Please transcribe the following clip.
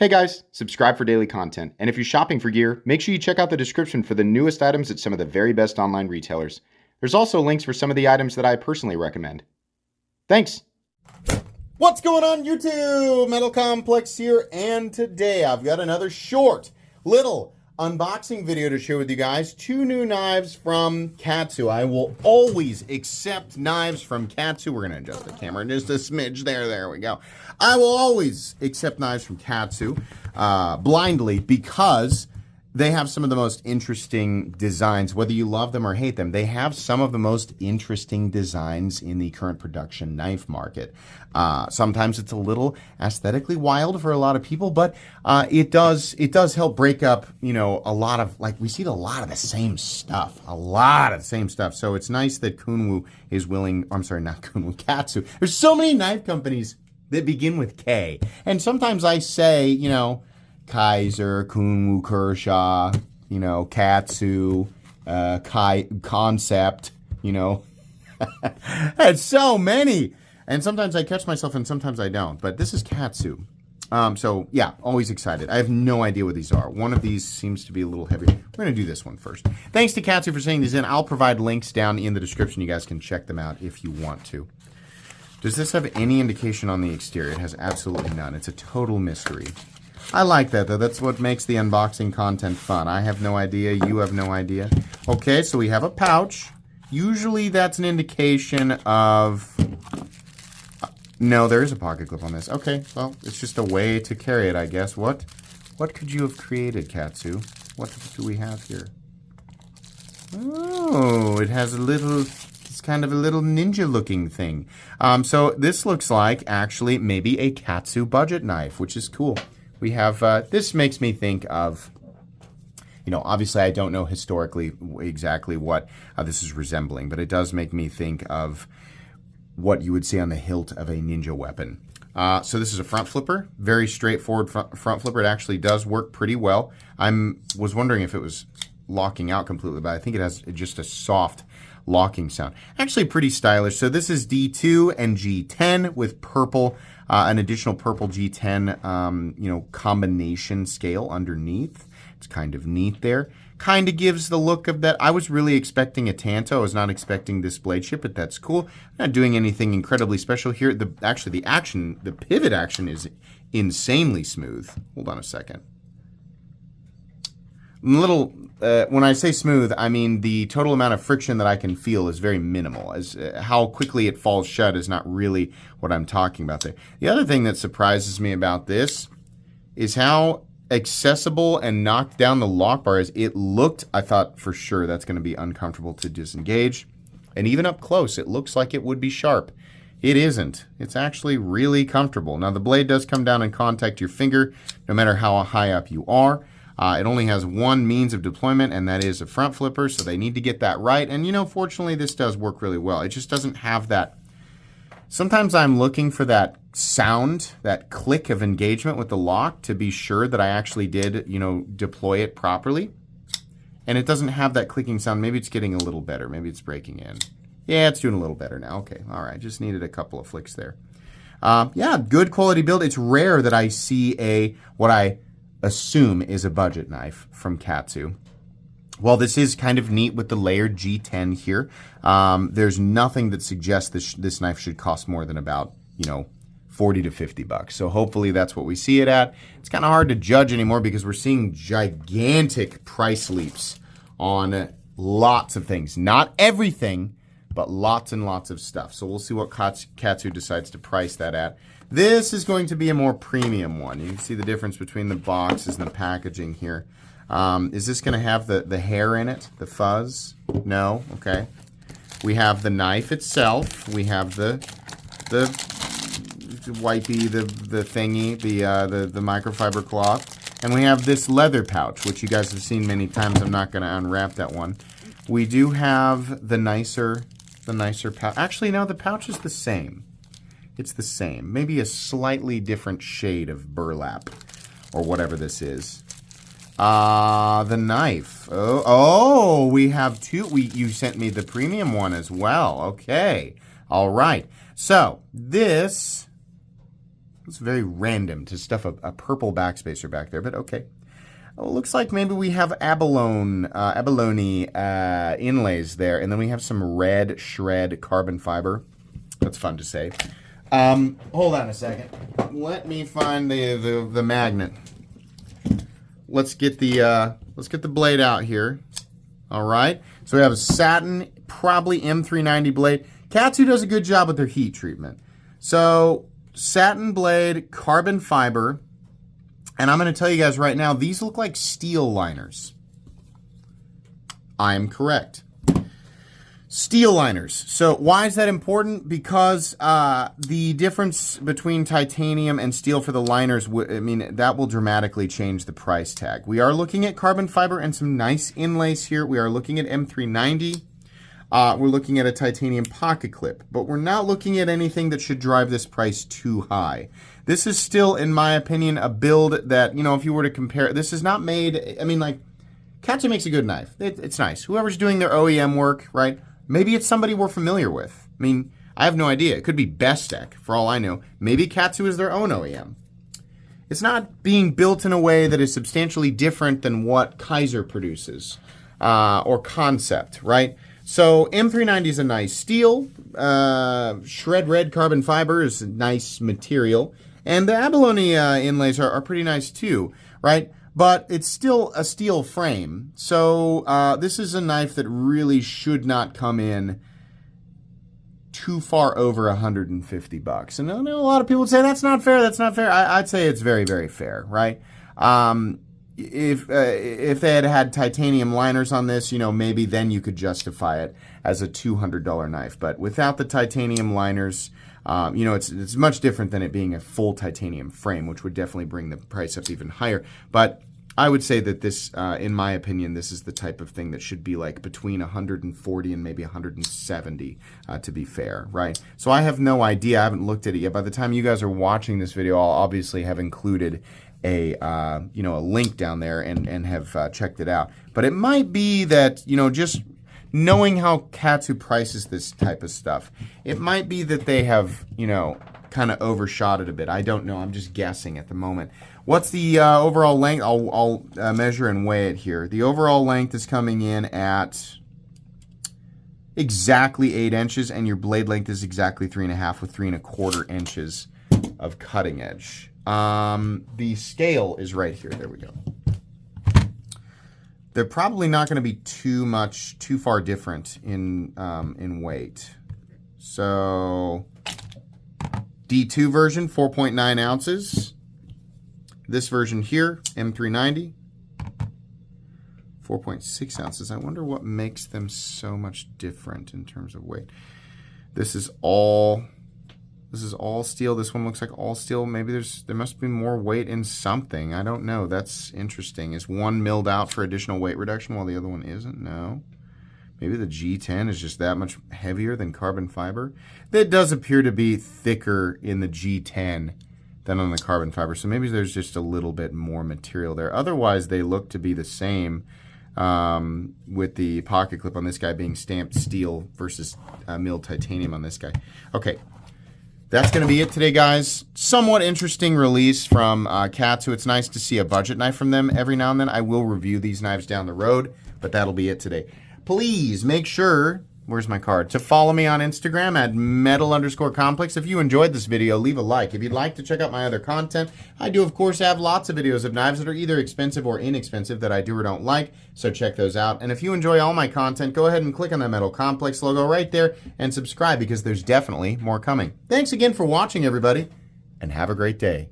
Hey guys, subscribe for daily content, and if you're shopping for gear, make sure you check out the description for the newest items at some of the very best online retailers. There's also links for some of the items that I personally recommend. Thanks! What's going on YouTube? Metal Complex here, and today I've got another short, little unboxing video to share with you guys. Two new knives from Katsu. I will always accept knives from Katsu. We're going to adjust the camera just a smidge. There we go. I will always accept knives from Katsu blindly because they have some of the most interesting designs. Whether you love them or hate them, they have some of the most interesting designs in the current production knife market. Sometimes it's a little aesthetically wild for a lot of people, but it does help break up, you know, a lot of, like, we see a lot of the same stuff. So it's nice that Kunwu is willing, I'm sorry, not Kunwu, Katsu. There's so many knife companies that begin with K. And sometimes I say, you know, Kaiser, Kunwu, Kershaw, you know, Katsu, Concept, you know. That's so many. And sometimes I catch myself and sometimes I don't. But this is Katsu. So, yeah, always excited. I have no idea what these are. One of these seems to be a little heavier. We're going to do this one first. Thanks to Katsu for sending these in. I'll provide links down in the description. You guys can check them out if you want to. Does this have any indication on the exterior? It has absolutely none. It's a total mystery. I like that, though. That's what makes the unboxing content fun. I have no idea. You have no idea. Okay, so we have a pouch. Usually that's an indication of... No, there is a pocket clip on this. Okay, well, it's just a way to carry it, I guess. What could you have created, Katsu? What do we have here? Oh, it has a little... It's kind of a little ninja-looking thing. So this looks like, actually, maybe a Katsu budget knife, which is cool. We have, this makes me think of, you know, obviously I don't know historically exactly what this is resembling, but it does make me think of what you would see on the hilt of a ninja weapon. So this is a front flipper, very straightforward front flipper. It actually does work pretty well. Was wondering if it was locking out completely, but I think it has just a soft locking sound. Actually pretty stylish. So this is D2 and G10 with purple, an additional purple G10, you know, combination scale underneath. It's kind of neat there. Kind of gives the look of that. I was really expecting a Tanto. I was not expecting this blade chip, but that's cool. I'm not doing anything incredibly special here. The pivot action is insanely smooth. Hold on a second. When I say smooth, I mean the total amount of friction that I can feel is very minimal. As how quickly it falls shut is not really what I'm talking about there. The other thing that surprises me about this is how accessible and knocked down the lock bar is. It looked, I thought for sure that's going to be uncomfortable to disengage. And even up close, it looks like it would be sharp. It isn't. It's actually really comfortable. Now the blade does come down and contact your finger no matter how high up you are. It only has one means of deployment, and that is a front flipper, so they need to get that right. And, you know, fortunately, this does work really well. It just doesn't have that. Sometimes I'm looking for that sound, that click of engagement with the lock to be sure that I actually did, you know, deploy it properly. And it doesn't have that clicking sound. Maybe it's getting a little better. Maybe it's breaking in. Yeah, it's doing a little better now. Okay, all right. Just needed a couple of flicks there. Yeah, good quality build. It's rare that I see what I assume is a budget knife from Katsu. Well, this is kind of neat with the layered G10 here. There's nothing that suggests this knife should cost more than about, you know, 40 to 50 bucks. So hopefully that's what we see it at. It's kind of hard to judge anymore because we're seeing gigantic price leaps on lots of things. Not everything, but lots and lots of stuff. So we'll see what Katsu decides to price that at. This is going to be a more premium one. You can see the difference between the boxes and the packaging here. Is this going to have the hair in it, the fuzz? No? Okay. We have the knife itself. We have the wipey, the thingy, the microfiber cloth. And we have this leather pouch, which you guys have seen many times. I'm not going to unwrap that one. We do have the nicer pouch. Actually, no, the pouch is the same. It's the same. Maybe a slightly different shade of burlap or whatever this is. The knife. Oh, we have two. You sent me the premium one as well. Okay. All right. So this It's very random to stuff a purple backspacer back there, but okay. Oh, it looks like maybe we have abalone inlays there, and then we have some red shred carbon fiber. That's fun to say. Hold on a second. Let me find the magnet. Let's get the blade out here. All right. So we have a satin, probably M390 blade. Katsu does a good job with their heat treatment. So satin blade, carbon fiber, and I'm going to tell you guys right now, these look like steel liners. I am correct. Steel liners. So why is that important? Because the difference between titanium and steel for the liners, that will dramatically change the price tag. We are looking at carbon fiber and some nice inlays here. We are looking at M390. We're looking at a titanium pocket clip, but we're not looking at anything that should drive this price too high. This is still, in my opinion, a build that, if you were to compare, this is not made, Katsu makes a good knife. It's nice. Whoever's doing their OEM work, right? Maybe it's somebody we're familiar with. I have no idea. It could be Bestek, for all I know. Maybe Katsu is their own OEM. It's not being built in a way that is substantially different than what Kaiser produces, or Concept, right? So M390 is a nice steel. Shred red carbon fiber is a nice material. And the abalone inlays are pretty nice too, right? But it's still a steel frame. So this is a knife that really should not come in too far over $150. And I know a lot of people would say, that's not fair, that's not fair. I'd say it's very, very fair, right? If they had titanium liners on this, maybe then you could justify it as a $200 knife. But without the titanium liners, it's much different than it being a full titanium frame, which would definitely bring the price up even higher. But I would say that this, in my opinion, this is the type of thing that should be like between 140 and maybe 170 to be fair, right? So I have no idea. I haven't looked at it yet. By the time you guys are watching this video, I'll obviously have included a link down there and have checked it out. But it might be that, just knowing how Katsu prices this type of stuff, it might be that they have, kind of overshot it a bit. I don't know. I'm just guessing at the moment. What's the overall length? I'll measure and weigh it here. The overall length is coming in at exactly 8 inches, and your blade length is exactly 3.5 with 3.25 inches of cutting edge. The scale is right here. There we go. They're probably not going to be too far different in weight. So D2 version, 4.9 ounces. This version here, M390, 4.6 ounces. I wonder what makes them so much different in terms of weight. This is all steel. This one looks like all steel. Maybe there must be more weight in something. I don't know. That's interesting. Is one milled out for additional weight reduction while the other one isn't? No. Maybe the G10 is just that much heavier than carbon fiber. It does appear to be thicker in the G10 than on the carbon fiber. So maybe there's just a little bit more material there. Otherwise, they look to be the same, with the pocket clip on this guy being stamped steel versus milled titanium on this guy. Okay. That's going to be it today, guys. Somewhat interesting release from Katsu. It's nice to see a budget knife from them every now and then. I will review these knives down the road, but that'll be it today. Please make sure, where's my card, to follow me on Instagram at metal_complex. If you enjoyed this video, leave a like. If you'd like to check out my other content, I do, of course, have lots of videos of knives that are either expensive or inexpensive that I do or don't like, so check those out. And if you enjoy all my content, go ahead and click on that Metal Complex logo right there and subscribe because there's definitely more coming. Thanks again for watching, everybody, and have a great day.